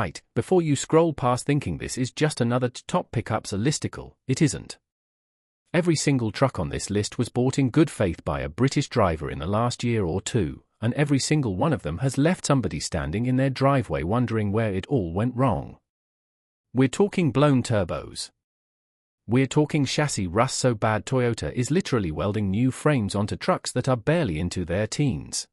Right, before you scroll past thinking this is just another top pickups listicle, it isn't. Every single truck on this list was bought in good faith by a British driver in the last year or two, and every single one of them has left somebody standing in their driveway wondering where it all went wrong. We're talking blown turbos. We're talking chassis rust so bad Toyota is literally welding new frames onto trucks that are barely into their teens.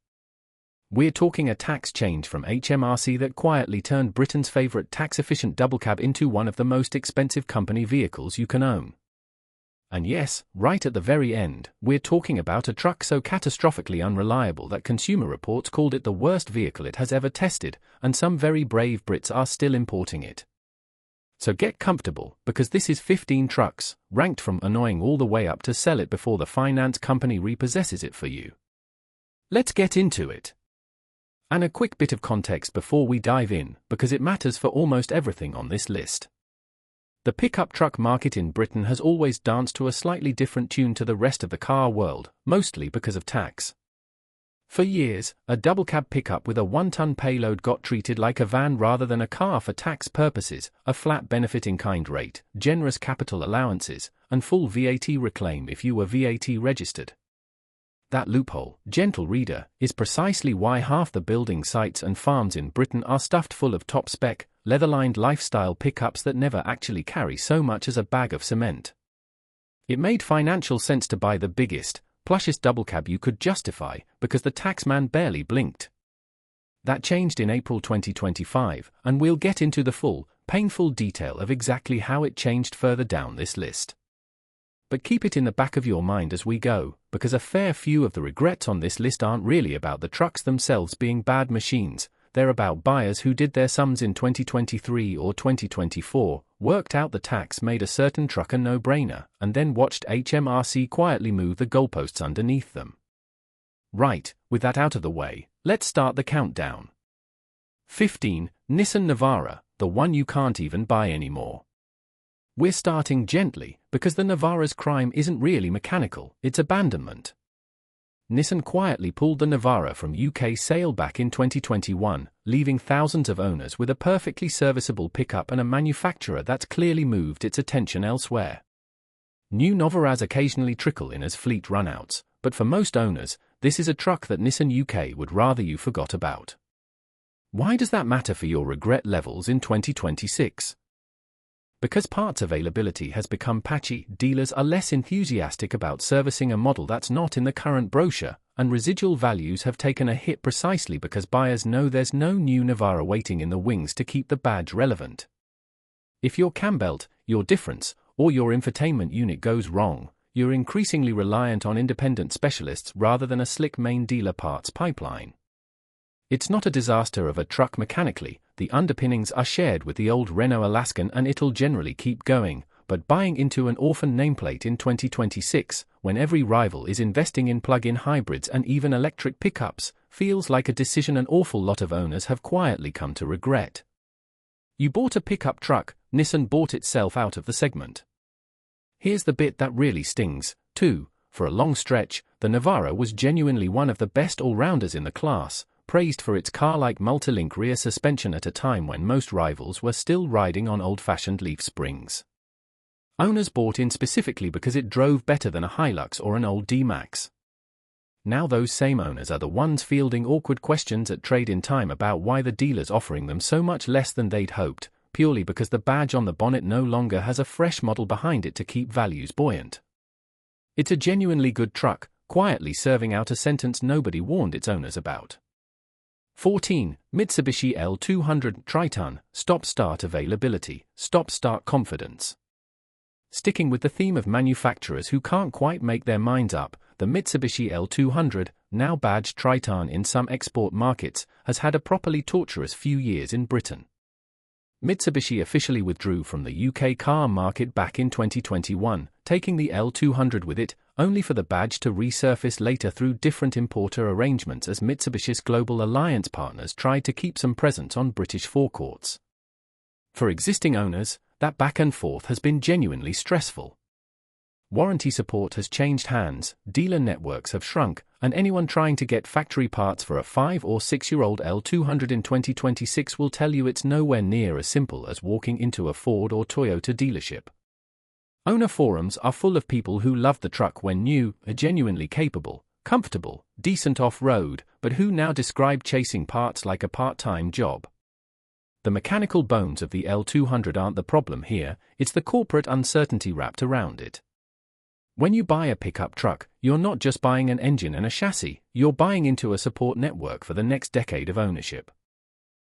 We're talking a tax change from HMRC that quietly turned Britain's favourite tax-efficient double cab into one of the most expensive company vehicles you can own. And yes, right at the very end, we're talking about a truck so catastrophically unreliable that Consumer Reports called it the worst vehicle it has ever tested, and some very brave Brits are still importing it. So get comfortable, because this is 15 trucks, ranked from annoying all the way up to sell it before the finance company repossesses it for you. Let's get into it. And a quick bit of context before we dive in, because it matters for almost everything on this list. The pickup truck market in Britain has always danced to a slightly different tune to the rest of the car world, mostly because of tax. For years, a double cab pickup with a 1-ton payload got treated like a van rather than a car for tax purposes, a flat benefit-in-kind rate, generous capital allowances, and full VAT reclaim if you were VAT registered. That loophole, gentle reader, is precisely why half the building sites and farms in Britain are stuffed full of top-spec, leather-lined lifestyle pickups that never actually carry so much as a bag of cement. It made financial sense to buy the biggest, plushest double cab you could justify, because the taxman barely blinked. That changed in April 2025, and we'll get into the full, painful detail of exactly how it changed further down this list. But keep it in the back of your mind as we go, because a fair few of the regrets on this list aren't really about the trucks themselves being bad machines, they're about buyers who did their sums in 2023 or 2024, worked out the tax made a certain truck a no-brainer, and then watched HMRC quietly move the goalposts underneath them. Right, with that out of the way, let's start the countdown. 15. Nissan Navara, the one you can't even buy anymore. We're starting gently, because the Navara's crime isn't really mechanical, it's abandonment. Nissan quietly pulled the Navara from UK sale back in 2021, leaving thousands of owners with a perfectly serviceable pickup and a manufacturer that's clearly moved its attention elsewhere. New Navaras occasionally trickle in as fleet runouts, but for most owners, this is a truck that Nissan UK would rather you forgot about. Why does that matter for your regret levels in 2026? Because parts availability has become patchy, dealers are less enthusiastic about servicing a model that's not in the current brochure, and residual values have taken a hit precisely because buyers know there's no new Navara waiting in the wings to keep the badge relevant. If your cam belt, your difference, or your infotainment unit goes wrong, you're increasingly reliant on independent specialists rather than a slick main dealer parts pipeline. It's not a disaster of a truck mechanically, the underpinnings are shared with the old Renault Alaskan and it'll generally keep going, but buying into an orphan nameplate in 2026, when every rival is investing in plug-in hybrids and even electric pickups, feels like a decision an awful lot of owners have quietly come to regret. You bought a pickup truck, Nissan bought itself out of the segment. Here's the bit that really stings, too. For a long stretch, the Navara was genuinely one of the best all-rounders in the class, praised for its car-like multi-link rear suspension at a time when most rivals were still riding on old-fashioned leaf springs. Owners bought in specifically because it drove better than a Hilux or an old D-Max. Now those same owners are the ones fielding awkward questions at trade-in time about why the dealer's offering them so much less than they'd hoped, purely because the badge on the bonnet no longer has a fresh model behind it to keep values buoyant. It's a genuinely good truck, quietly serving out a sentence nobody warned its owners about. 14. Mitsubishi L200 Triton, stop-start availability, stop-start confidence. Sticking with the theme of manufacturers who can't quite make their minds up, the Mitsubishi L200, now badged Triton in some export markets, has had a properly torturous few years in Britain. Mitsubishi officially withdrew from the UK car market back in 2021, taking the L200 with it, only for the badge to resurface later through different importer arrangements as Mitsubishi's global alliance partners tried to keep some presence on British forecourts. For existing owners, that back and forth has been genuinely stressful. Warranty support has changed hands, dealer networks have shrunk, and anyone trying to get factory parts for a 5 or 6-year-old L200 in 2026 will tell you it's nowhere near as simple as walking into a Ford or Toyota dealership. Owner forums are full of people who love the truck when new, are genuinely capable, comfortable, decent off-road, but who now describe chasing parts like a part-time job. The mechanical bones of the L200 aren't the problem here, it's the corporate uncertainty wrapped around it. When you buy a pickup truck, you're not just buying an engine and a chassis, you're buying into a support network for the next decade of ownership.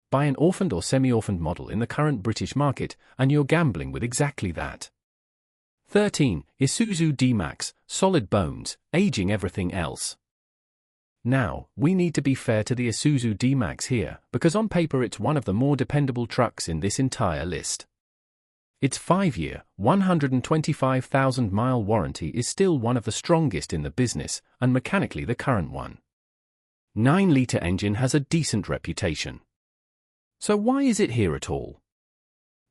Buy an orphaned or semi-orphaned model in the current British market, and you're gambling with exactly that. 13. Isuzu D-Max, solid bones, aging everything else. Now, we need to be fair to the Isuzu D-Max here, because on paper it's one of the more dependable trucks in this entire list. Its 5-year, 125,000-mile warranty is still one of the strongest in the business, and mechanically the current one. 9-litre engine has a decent reputation. So why is it here at all?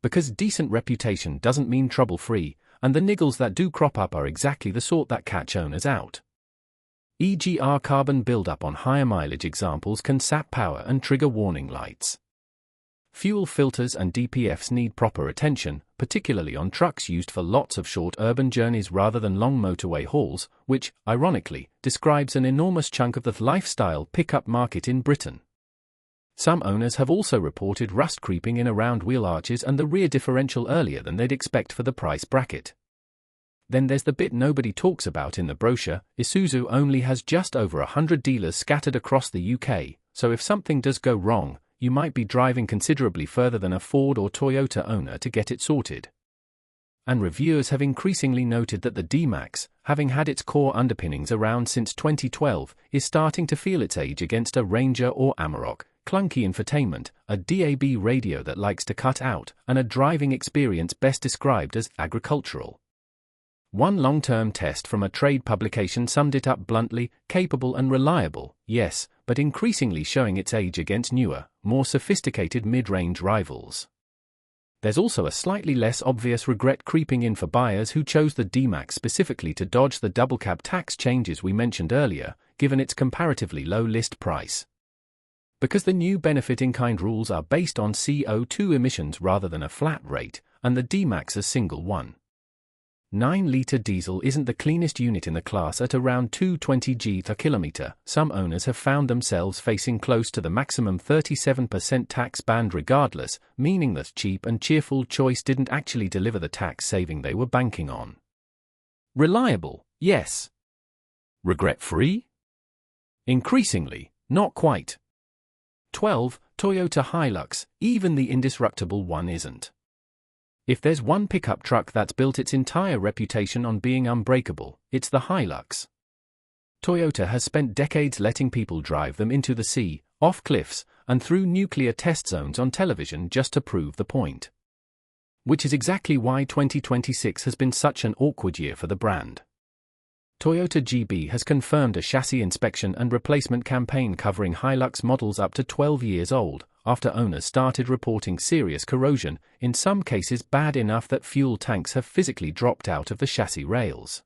Because decent reputation doesn't mean trouble-free, and the niggles that do crop up are exactly the sort that catch owners out. E.g. carbon buildup on higher mileage examples can sap power and trigger warning lights. Fuel filters and DPFs need proper attention, particularly on trucks used for lots of short urban journeys rather than long motorway hauls, which, ironically, describes an enormous chunk of the lifestyle pickup market in Britain. Some owners have also reported rust creeping in around wheel arches and the rear differential earlier than they'd expect for the price bracket. Then there's the bit nobody talks about in the brochure. Isuzu only has just over 100 dealers scattered across the UK, so if something does go wrong, you might be driving considerably further than a Ford or Toyota owner to get it sorted. And reviewers have increasingly noted that the D-Max, having had its core underpinnings around since 2012, is starting to feel its age against a Ranger or Amarok, clunky infotainment, a DAB radio that likes to cut out, and a driving experience best described as agricultural. One long-term test from a trade publication summed it up bluntly: capable and reliable, yes, but increasingly showing its age against newer, more sophisticated mid-range rivals. There's also a slightly less obvious regret creeping in for buyers who chose the D-Max specifically to dodge the double cab tax changes we mentioned earlier, given its comparatively low list price. Because the new benefit-in-kind rules are based on CO2 emissions rather than a flat rate, and the D-Max a single one. 9-litre diesel isn't the cleanest unit in the class at around 220 g per kilometre. Some owners have found themselves facing close to the maximum 37% tax band regardless, meaning that cheap and cheerful choice didn't actually deliver the tax saving they were banking on. Reliable, yes. Regret-free? Increasingly, not quite. 12. Toyota Hilux, even the indestructible one isn't. If there's one pickup truck that's built its entire reputation on being unbreakable, it's the Hilux. Toyota has spent decades letting people drive them into the sea, off cliffs, and through nuclear test zones on television just to prove the point. Which is exactly why 2026 has been such an awkward year for the brand. Toyota GB has confirmed a chassis inspection and replacement campaign covering Hilux models up to 12 years old, after owners started reporting serious corrosion, in some cases bad enough that fuel tanks have physically dropped out of the chassis rails.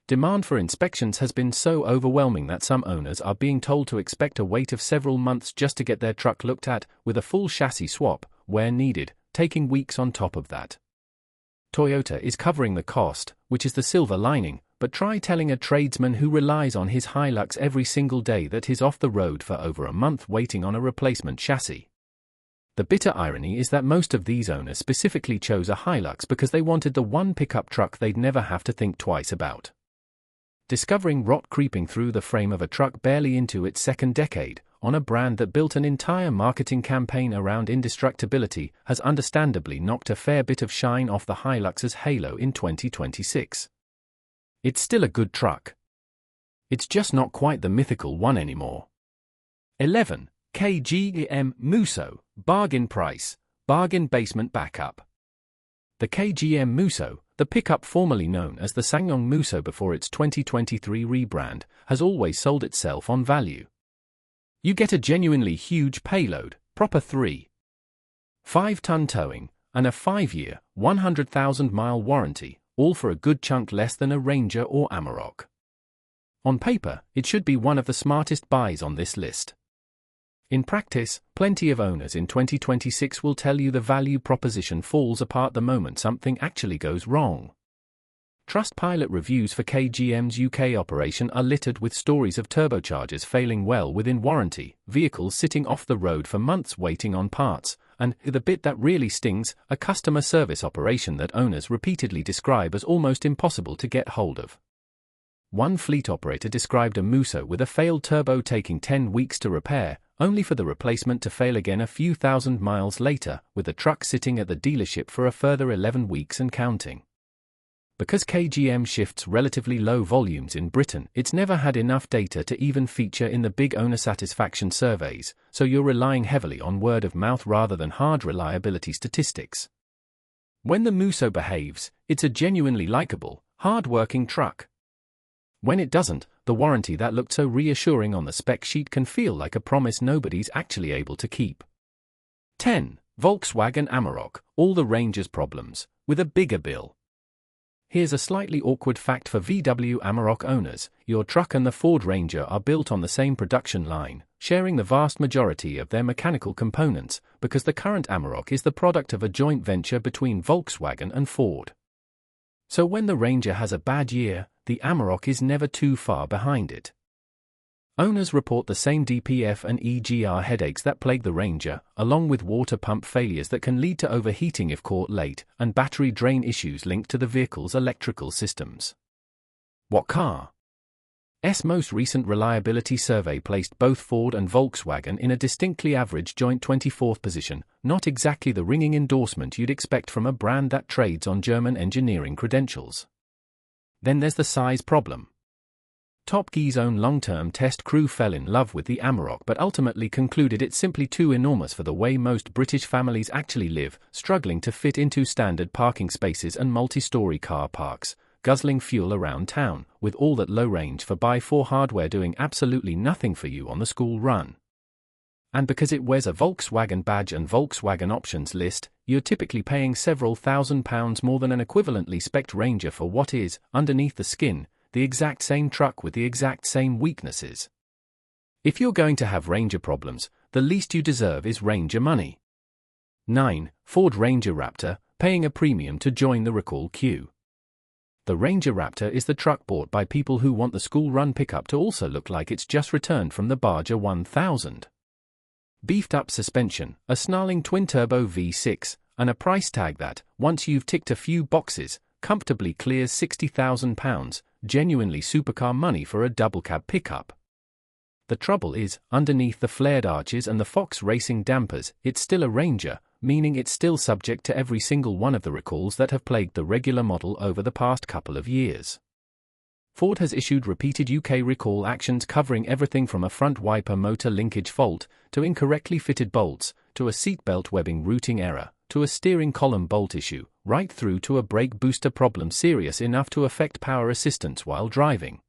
Demand for inspections has been so overwhelming that some owners are being told to expect a wait of several months just to get their truck looked at, with a full chassis swap, where needed, taking weeks on top of that. Toyota is covering the cost, which is the silver lining, but try telling a tradesman who relies on his Hilux every single day that he's off the road for over a month waiting on a replacement chassis. The bitter irony is that most of these owners specifically chose a Hilux because they wanted the one pickup truck they'd never have to think twice about. Discovering rot creeping through the frame of a truck barely into its second decade, on a brand that built an entire marketing campaign around indestructibility, has understandably knocked a fair bit of shine off the Hilux's halo in 2026. It's still a good truck. It's just not quite the mythical one anymore. 11. KGM Musso, bargain price, bargain basement backup. The KGM Musso, the pickup formerly known as the SsangYong Musso before its 2023 rebrand, has always sold itself on value. You get a genuinely huge payload, proper 3.5-ton towing, and a 5-year, 100,000-mile warranty, all for a good chunk less than a Ranger or Amarok. On paper, it should be one of the smartest buys on this list. In practice, plenty of owners in 2026 will tell you the value proposition falls apart the moment something actually goes wrong. Trustpilot reviews for KGM's UK operation are littered with stories of turbochargers failing well within warranty, vehicles sitting off the road for months waiting on parts, and, the bit that really stings, a customer service operation that owners repeatedly describe as almost impossible to get hold of. One fleet operator described a Musso with a failed turbo taking 10 weeks to repair, only for the replacement to fail again a few thousand miles later, with the truck sitting at the dealership for a further 11 weeks and counting. Because KGM shifts relatively low volumes in Britain, it's never had enough data to even feature in the big owner satisfaction surveys, so you're relying heavily on word of mouth rather than hard reliability statistics. When the Musso behaves, it's a genuinely likable, hard-working truck. When it doesn't, the warranty that looked so reassuring on the spec sheet can feel like a promise nobody's actually able to keep. 10. Volkswagen Amarok, all the Ranger's problems, with a bigger bill. Here's a slightly awkward fact for VW Amarok owners: your truck and the Ford Ranger are built on the same production line, sharing the vast majority of their mechanical components, because the current Amarok is the product of a joint venture between Volkswagen and Ford. So when the Ranger has a bad year, the Amarok is never too far behind it. Owners report the same DPF and EGR headaches that plague the Ranger, along with water pump failures that can lead to overheating if caught late, and battery drain issues linked to the vehicle's electrical systems. What car's most recent reliability survey placed both Ford and Volkswagen in a distinctly average joint 24th position, not exactly the ringing endorsement you'd expect from a brand that trades on German engineering credentials. Then there's the size problem. Top Gear's own long-term test crew fell in love with the Amarok but ultimately concluded it's simply too enormous for the way most British families actually live, struggling to fit into standard parking spaces and multi-story car parks, guzzling fuel around town, with all that low-range 4x4 hardware doing absolutely nothing for you on the school run. And because it wears a Volkswagen badge and Volkswagen options list, you're typically paying several £1,000s more than an equivalently spec'd Ranger for what is, underneath the skin, the exact same truck with the exact same weaknesses. If you're going to have Ranger problems, the least you deserve is Ranger money. 9. Ford Ranger Raptor, paying a premium to join the recall queue. The Ranger Raptor is the truck bought by people who want the school run pickup to also look like it's just returned from the Barger 1000. Beefed-up suspension, a snarling twin-turbo V6, and a price tag that, once you've ticked a few boxes, comfortably clears £60,000, genuinely supercar money for a double-cab pickup. The trouble is, underneath the flared arches and the Fox Racing dampers, it's still a Ranger, meaning it's still subject to every single one of the recalls that have plagued the regular model over the past couple of years. Ford has issued repeated UK recall actions covering everything from a front wiper motor linkage fault, to incorrectly fitted bolts, to a seatbelt webbing routing error, to a steering column bolt issue, right through to a brake booster problem serious enough to affect power assistance while driving.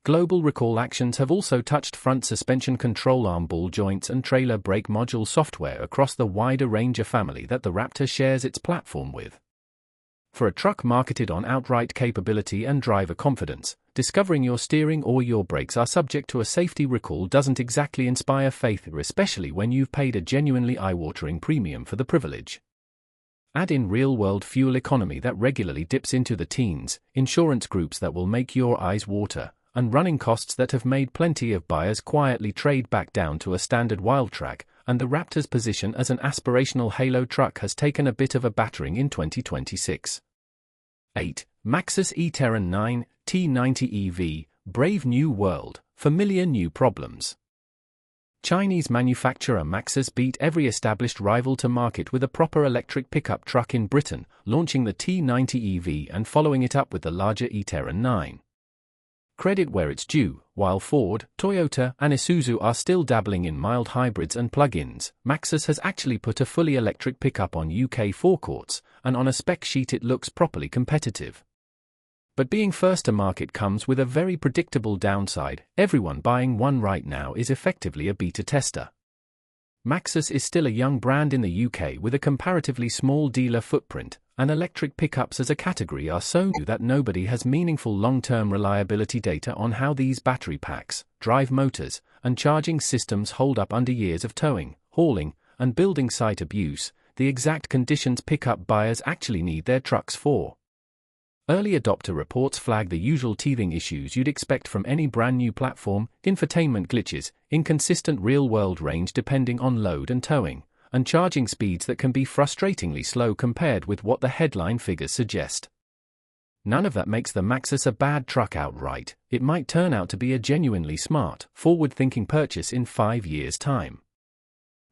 Global recall actions have also touched front suspension control arm ball joints and trailer brake module software across the wider Ranger family that the Raptor shares its platform with. For a truck marketed on outright capability and driver confidence, discovering your steering or your brakes are subject to a safety recall doesn't exactly inspire faith, especially when you've paid a genuinely eye-watering premium for the privilege. Add in real-world fuel economy that regularly dips into the teens, insurance groups that will make your eyes water, and running costs that have made plenty of buyers quietly trade back down to a standard Wildtrak, and the Raptor's position as an aspirational halo truck has taken a bit of a battering in 2026. 8. Maxus e-Terran 9, T90 EV, brave new world, familiar new problems. Chinese manufacturer Maxus beat every established rival to market with a proper electric pickup truck in Britain, launching the T90 EV and following it up with the larger e-Terran 9. Credit where it's due, while Ford, Toyota, and Isuzu are still dabbling in mild hybrids and plug-ins, Maxus has actually put a fully electric pickup on UK forecourts, and on a spec sheet it looks properly competitive. But being first to market comes with a very predictable downside: everyone buying one right now is effectively a beta tester. Maxus is still a young brand in the UK with a comparatively small dealer footprint, and electric pickups as a category are so new that nobody has meaningful long-term reliability data on how these battery packs, drive motors, and charging systems hold up under years of towing, hauling, and building site abuse, the exact conditions pickup buyers actually need their trucks for. Early adopter reports flag the usual teething issues you'd expect from any brand new platform: infotainment glitches, inconsistent real-world range depending on load and towing, and charging speeds that can be frustratingly slow compared with what the headline figures suggest. None of that makes the Maxus a bad truck outright. It might turn out to be a genuinely smart, forward-thinking purchase in 5 years' time.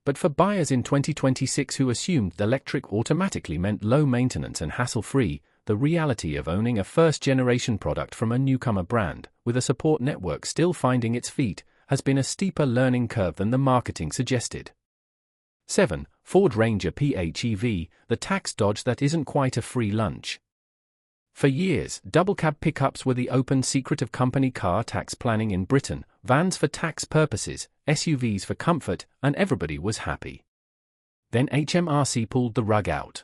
But for buyers in 2026 who assumed electric automatically meant low maintenance and hassle-free, the reality of owning a first-generation product from a newcomer brand, with a support network still finding its feet, has been a steeper learning curve than the marketing suggested. 7. Ford Ranger PHEV, the tax dodge that isn't quite a free lunch. For years, double-cab pickups were the open secret of company car tax planning in Britain: vans for tax purposes, SUVs for comfort, and everybody was happy. Then HMRC pulled the rug out.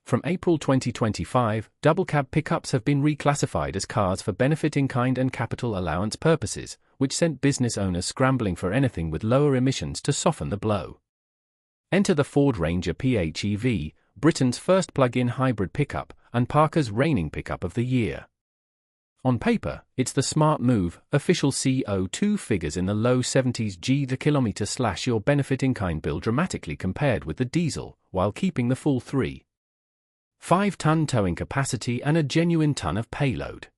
From April 2025, double-cab pickups have been reclassified as cars for benefit-in-kind and capital allowance purposes, which sent business owners scrambling for anything with lower emissions to soften the blow. Enter the Ford Ranger PHEV, Britain's first plug-in hybrid pickup, and Parker's reigning pickup of the year. On paper, it's the smart move. Official CO2 figures in the low 70s G the kilometre / your benefit-in-kind bill dramatically compared with the diesel, while keeping the full 3.5-ton towing capacity and a genuine ton of payload.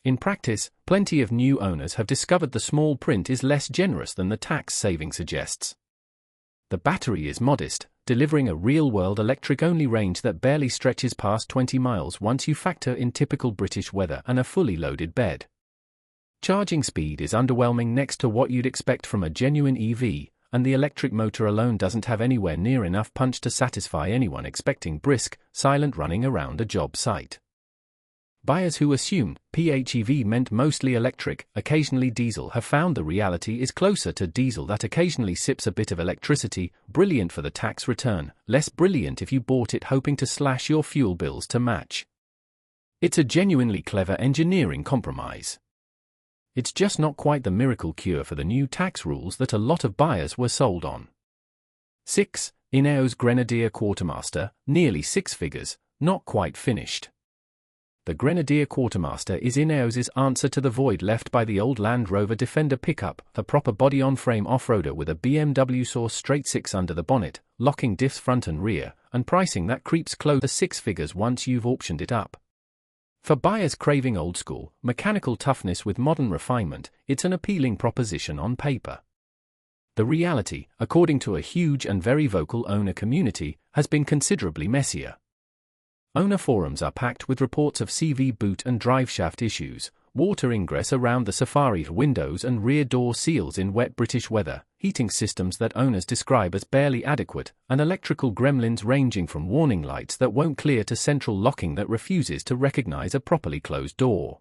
In practice, plenty of new owners have discovered the small print is less generous than the tax saving suggests. The battery is modest, delivering a real-world electric-only range that barely stretches past 20 miles once you factor in typical British weather and a fully loaded bed. Charging speed is underwhelming next to what you'd expect from a genuine EV, and the electric motor alone doesn't have anywhere near enough punch to satisfy anyone expecting brisk, silent running around a job site. Buyers who assumed PHEV meant mostly electric, occasionally diesel, have found the reality is closer to diesel that occasionally sips a bit of electricity, brilliant for the tax return, less brilliant if you bought it hoping to slash your fuel bills to match. It's a genuinely clever engineering compromise. It's just not quite the miracle cure for the new tax rules that a lot of buyers were sold on. 6. Ineos Grenadier Quartermaster, nearly 6 figures, not quite finished. The Grenadier Quartermaster is Ineos's answer to the void left by the old Land Rover Defender pickup, a proper body-on-frame off-roader with a BMW Source straight 6 under the bonnet, locking diffs front and rear, and pricing that creeps close to 6 figures once you've auctioned it up. For buyers craving old-school, mechanical toughness with modern refinement, it's an appealing proposition on paper. The reality, according to a huge and very vocal owner community, has been considerably messier. Owner forums are packed with reports of CV boot and driveshaft issues, water ingress around the Safari windows and rear door seals in wet British weather, heating systems that owners describe as barely adequate, and electrical gremlins ranging from warning lights that won't clear to central locking that refuses to recognize a properly closed door.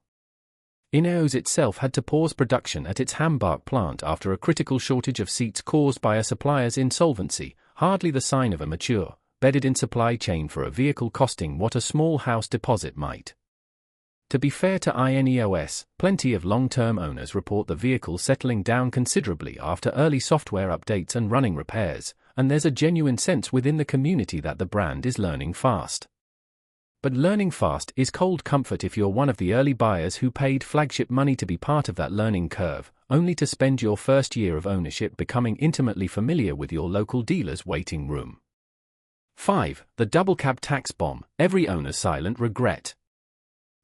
Ineos itself had to pause production at its Hambark plant after a critical shortage of seats caused by a supplier's insolvency, hardly the sign of a mature, bedded-in supply chain for a vehicle costing what a small house deposit might. To be fair to Ineos, plenty of long-term owners report the vehicle settling down considerably after early software updates and running repairs, and there's a genuine sense within the community that the brand is learning fast. But learning fast is cold comfort if you're one of the early buyers who paid flagship money to be part of that learning curve, only to spend your first year of ownership becoming intimately familiar with your local dealer's waiting room. 5. The double cab tax bomb, every owner's silent regret.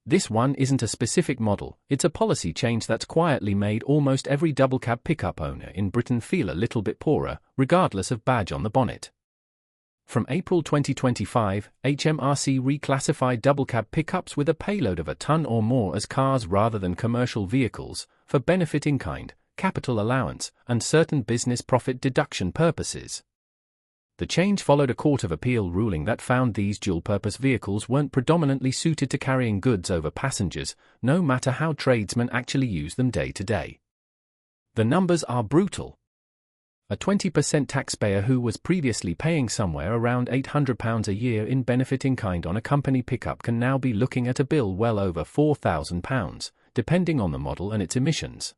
This one isn't a specific model, it's a policy change that's quietly made almost every double cab pickup owner in Britain feel a little bit poorer, regardless of badge on the bonnet. From April 2025, HMRC reclassified double cab pickups with a payload of a ton or more as cars rather than commercial vehicles, for benefit in kind, capital allowance, and certain business profit deduction purposes. The change followed a Court of Appeal ruling that found these dual-purpose vehicles weren't predominantly suited to carrying goods over passengers, no matter how tradesmen actually use them day to day. The numbers are brutal. A 20% taxpayer who was previously paying somewhere around £800 a year in benefit in kind on a company pickup can now be looking at a bill well over £4,000, depending on the model and its emissions.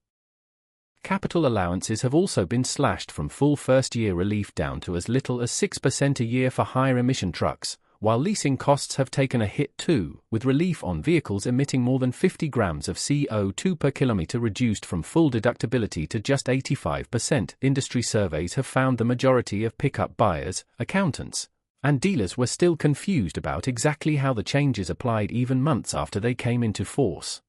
Capital allowances have also been slashed from full first-year relief down to as little as 6% a year for higher-emission trucks, while leasing costs have taken a hit too, with relief on vehicles emitting more than 50 grams of CO2 per kilometre reduced from full deductibility to just 85%. Industry surveys have found the majority of pickup buyers, accountants, and dealers were still confused about exactly how the changes applied even months after they came into force.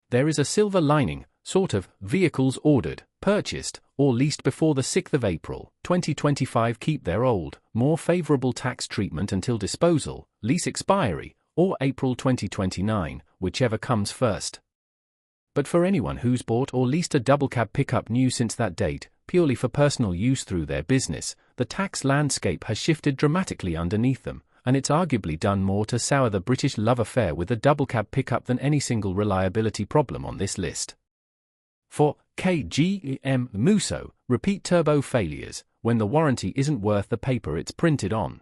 There is a silver lining, sort of. Vehicles ordered, purchased, or leased before the 6th of April, 2025 keep their old, more favourable tax treatment until disposal, lease expiry, or April 2029, whichever comes first. But for anyone who's bought or leased a double-cab pickup new since that date, purely for personal use through their business, the tax landscape has shifted dramatically underneath them, and it's arguably done more to sour the British love affair with the double-cab pickup than any single reliability problem on this list. For KGM Musso, repeat turbo failures, when the warranty isn't worth the paper it's printed on.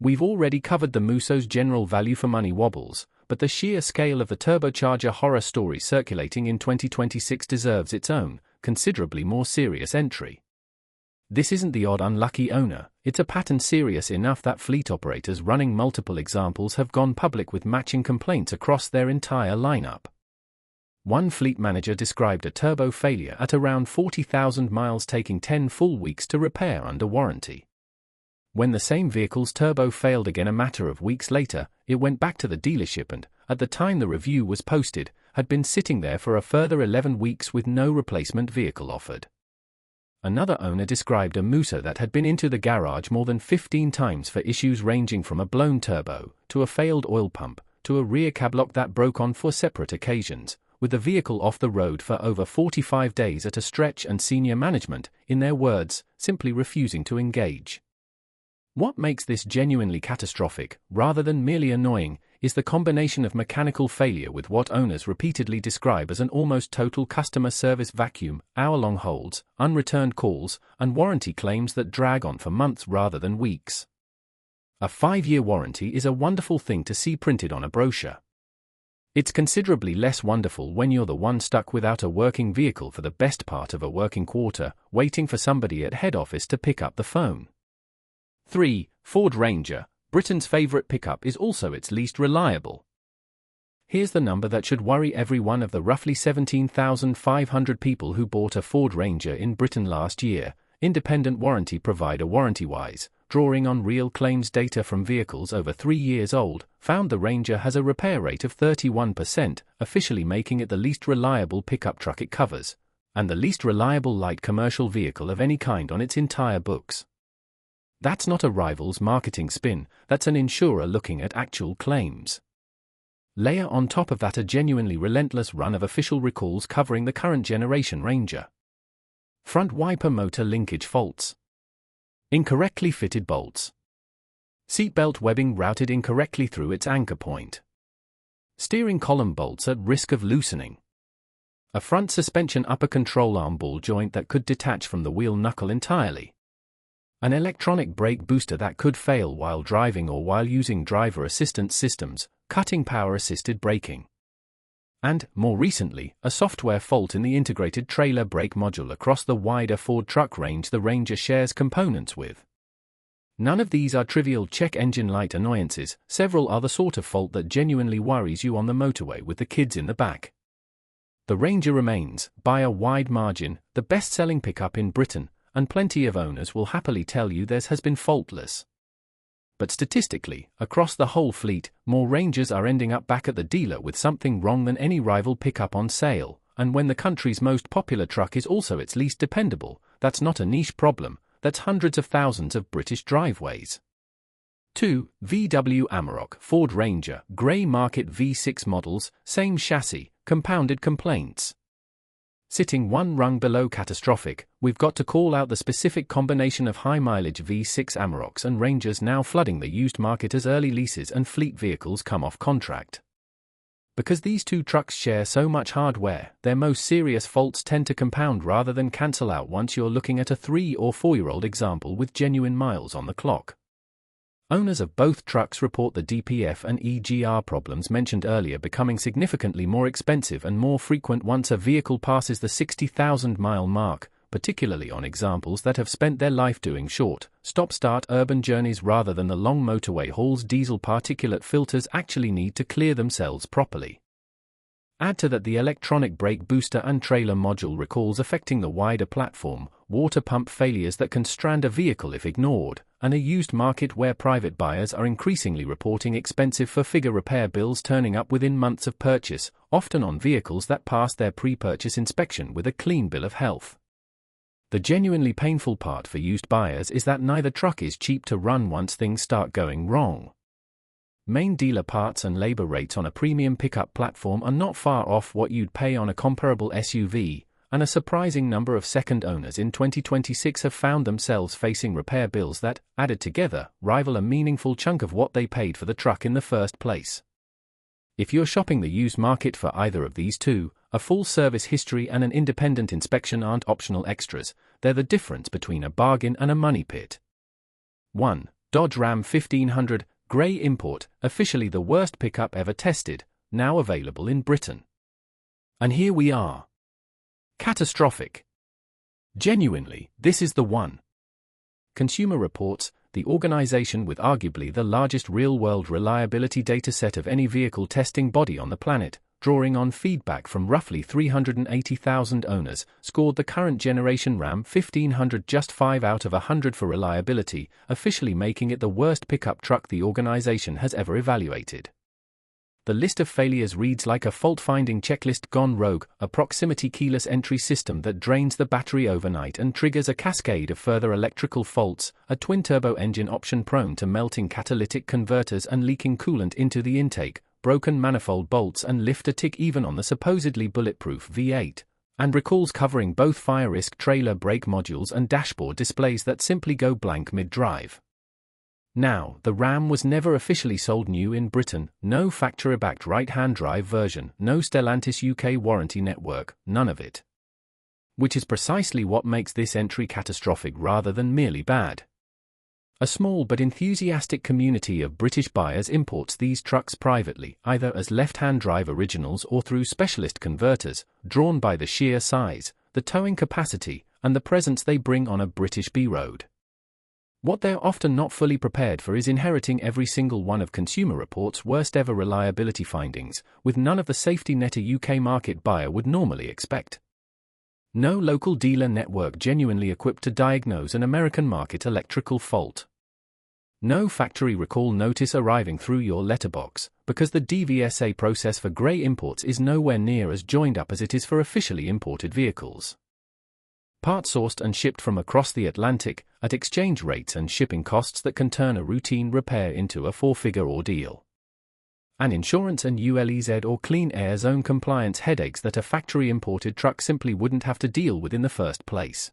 We've already covered the Musso's general value for money wobbles, but the sheer scale of the turbocharger horror story circulating in 2026 deserves its own, considerably more serious entry. This isn't the odd unlucky owner, it's a pattern serious enough that fleet operators running multiple examples have gone public with matching complaints across their entire lineup. One fleet manager described a turbo failure at around 40,000 miles taking 10 full weeks to repair under warranty. When the same vehicle's turbo failed again a matter of weeks later, it went back to the dealership and, at the time the review was posted, had been sitting there for a further 11 weeks with no replacement vehicle offered. Another owner described a Musso that had been into the garage more than 15 times for issues ranging from a blown turbo, to a failed oil pump, to a rear cab lock that broke on 4 separate occasions, with the vehicle off the road for over 45 days at a stretch and senior management, in their words, simply refusing to engage. What makes this genuinely catastrophic, rather than merely annoying, is the combination of mechanical failure with what owners repeatedly describe as an almost total customer service vacuum, hour-long holds, unreturned calls, and warranty claims that drag on for months rather than weeks. A 5-year warranty is a wonderful thing to see printed on a brochure. It's considerably less wonderful when you're the one stuck without a working vehicle for the best part of a working quarter, waiting for somebody at head office to pick up the phone. 3. Ford Ranger, Britain's favourite pickup, is also its least reliable. Here's the number that should worry every one of the roughly 17,500 people who bought a Ford Ranger in Britain last year. Independent warranty provider WarrantyWise, drawing on real claims data from vehicles over 3 years old, found the Ranger has a repair rate of 31%, officially making it the least reliable pickup truck it covers, and the least reliable light commercial vehicle of any kind on its entire books. That's not a rival's marketing spin, that's an insurer looking at actual claims. Layer on top of that a genuinely relentless run of official recalls covering the current generation Ranger. Front wiper motor linkage faults. Incorrectly fitted bolts. Seatbelt webbing routed incorrectly through its anchor point. Steering column bolts at risk of loosening. A front suspension upper control arm ball joint that could detach from the wheel knuckle entirely. An electronic brake booster that could fail while driving or while using driver assistance systems, cutting power-assisted braking. And, more recently, a software fault in the integrated trailer brake module across the wider Ford truck range the Ranger shares components with. None of these are trivial check engine light annoyances, several are the sort of fault that genuinely worries you on the motorway with the kids in the back. The Ranger remains, by a wide margin, the best-selling pickup in Britain, and plenty of owners will happily tell you theirs has been faultless. But statistically, across the whole fleet, more Rangers are ending up back at the dealer with something wrong than any rival pickup on sale, and when the country's most popular truck is also its least dependable, that's not a niche problem, that's hundreds of thousands of British driveways. 2. VW Amarok Ford Ranger Grey Market V6 models, same chassis, compounded complaints. Sitting one rung below Catastrophic, we've got to call out the specific combination of high-mileage V6 Amaroks and Rangers now flooding the used market as early leases and fleet vehicles come off contract. Because these two trucks share so much hardware, their most serious faults tend to compound rather than cancel out once you're looking at a 3- or 4-year-old example with genuine miles on the clock. Owners of both trucks report the DPF and EGR problems mentioned earlier becoming significantly more expensive and more frequent once a vehicle passes the 60,000-mile mark, particularly on examples that have spent their life doing short, stop-start urban journeys rather than the long motorway hauls. Diesel particulate filters actually need to clear themselves properly. Add to that the electronic brake booster and trailer module recalls affecting the wider platform, water pump failures that can strand a vehicle if ignored, and a used market where private buyers are increasingly reporting expensive for-figure repair bills turning up within months of purchase, often on vehicles that pass their pre-purchase inspection with a clean bill of health. The genuinely painful part for used buyers is that neither truck is cheap to run once things start going wrong. Main dealer parts and labor rates on a premium pickup platform are not far off what you'd pay on a comparable SUV, and a surprising number of second owners in 2026 have found themselves facing repair bills that, added together, rival a meaningful chunk of what they paid for the truck in the first place. If you're shopping the used market for either of these two, a full service history and an independent inspection aren't optional extras, they're the difference between a bargain and a money pit. 1. Dodge Ram 1500, Grey Import, officially the worst pickup ever tested, now available in Britain. And here we are. Catastrophic. Genuinely, this is the one. Consumer Reports, the organization with arguably the largest real-world reliability dataset of any vehicle testing body on the planet, drawing on feedback from roughly 380,000 owners, scored the current generation Ram 1500 just 5 out of 100 for reliability, officially making it the worst pickup truck the organization has ever evaluated. The list of failures reads like a fault-finding checklist gone rogue, a proximity keyless entry system that drains the battery overnight and triggers a cascade of further electrical faults, a twin-turbo engine option prone to melting catalytic converters and leaking coolant into the intake, broken manifold bolts and lift a tick even on the supposedly bulletproof V8, and recalls covering both fire risk trailer brake modules and dashboard displays that simply go blank mid-drive. Now, the Ram was never officially sold new in Britain, no factory-backed right-hand drive version, no Stellantis UK warranty network, none of it. Which is precisely what makes this entry catastrophic rather than merely bad. A small but enthusiastic community of British buyers imports these trucks privately, either as left-hand drive originals or through specialist converters, drawn by the sheer size, the towing capacity, and the presence they bring on a British B-road. What they're often not fully prepared for is inheriting every single one of Consumer Reports' worst-ever reliability findings, with none of the safety net a UK market buyer would normally expect. No local dealer network genuinely equipped to diagnose an American market electrical fault. No factory recall notice arriving through your letterbox, because the DVSA process for grey imports is nowhere near as joined up as it is for officially imported vehicles. Parts sourced and shipped from across the Atlantic, at exchange rates and shipping costs that can turn a routine repair into a 4-figure ordeal. And insurance and ULEZ or Clean Air Zone compliance headaches that a factory-imported truck simply wouldn't have to deal with in the first place.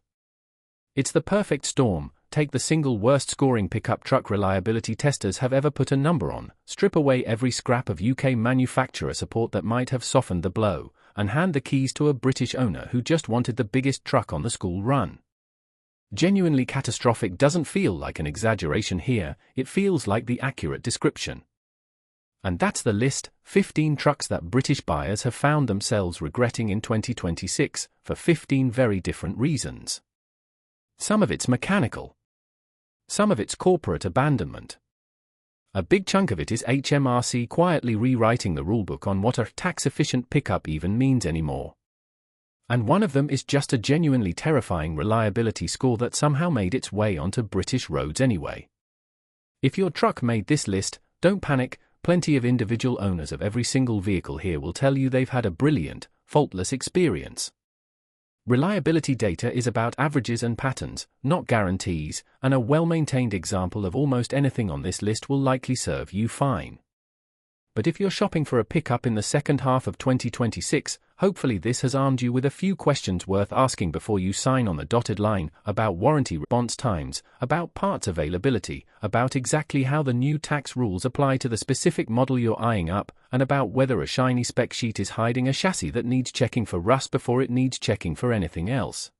It's the perfect storm. Take the single worst scoring pickup truck reliability testers have ever put a number on, strip away every scrap of UK manufacturer support that might have softened the blow, and hand the keys to a British owner who just wanted the biggest truck on the school run. Genuinely catastrophic doesn't feel like an exaggeration here, it feels like the accurate description. And that's the list, 15 trucks that British buyers have found themselves regretting in 2026, for 15 very different reasons. Some of it's mechanical. Some of it's corporate abandonment. A big chunk of it is HMRC quietly rewriting the rulebook on what a tax-efficient pickup even means anymore. And one of them is just a genuinely terrifying reliability score that somehow made its way onto British roads anyway. If your truck made this list, don't panic, plenty of individual owners of every single vehicle here will tell you they've had a brilliant, faultless experience. Reliability data is about averages and patterns, not guarantees, and a well-maintained example of almost anything on this list will likely serve you fine. but if you're shopping for a pickup in the second half of 2026, hopefully this has armed you with a few questions worth asking before you sign on the dotted line, about warranty response times, about parts availability, about exactly how the new tax rules apply to the specific model you're eyeing up, and about whether a shiny spec sheet is hiding a chassis that needs checking for rust before it needs checking for anything else.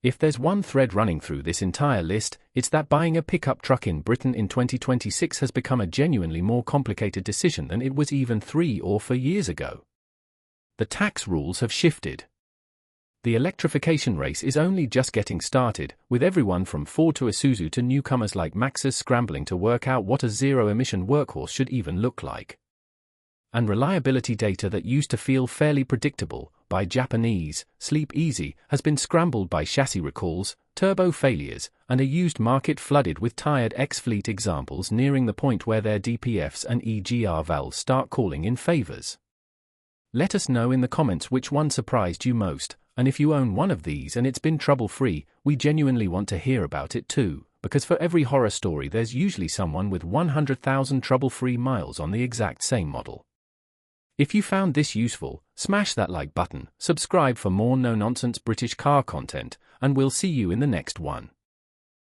If there's one thread running through this entire list, it's that buying a pickup truck in Britain in 2026 has become a genuinely more complicated decision than it was even 3 or 4 years ago. The tax rules have shifted. The electrification race is only just getting started, with everyone from Ford to Isuzu to newcomers like Maxus scrambling to work out what a zero-emission workhorse should even look like. And reliability data that used to feel fairly predictable by Japanese Sleep Easy has been scrambled by chassis recalls, turbo failures, and a used market flooded with tired ex-fleet examples nearing the point where their DPFs and EGR valves start calling in favors. Let us know in the comments which one surprised you most, and if you own one of these and it's been trouble-free, we genuinely want to hear about it too, because for every horror story there's usually someone with 100,000 trouble-free miles on the exact same model. If you found this useful, smash that like button, subscribe for more no-nonsense British car content, and we'll see you in the next one.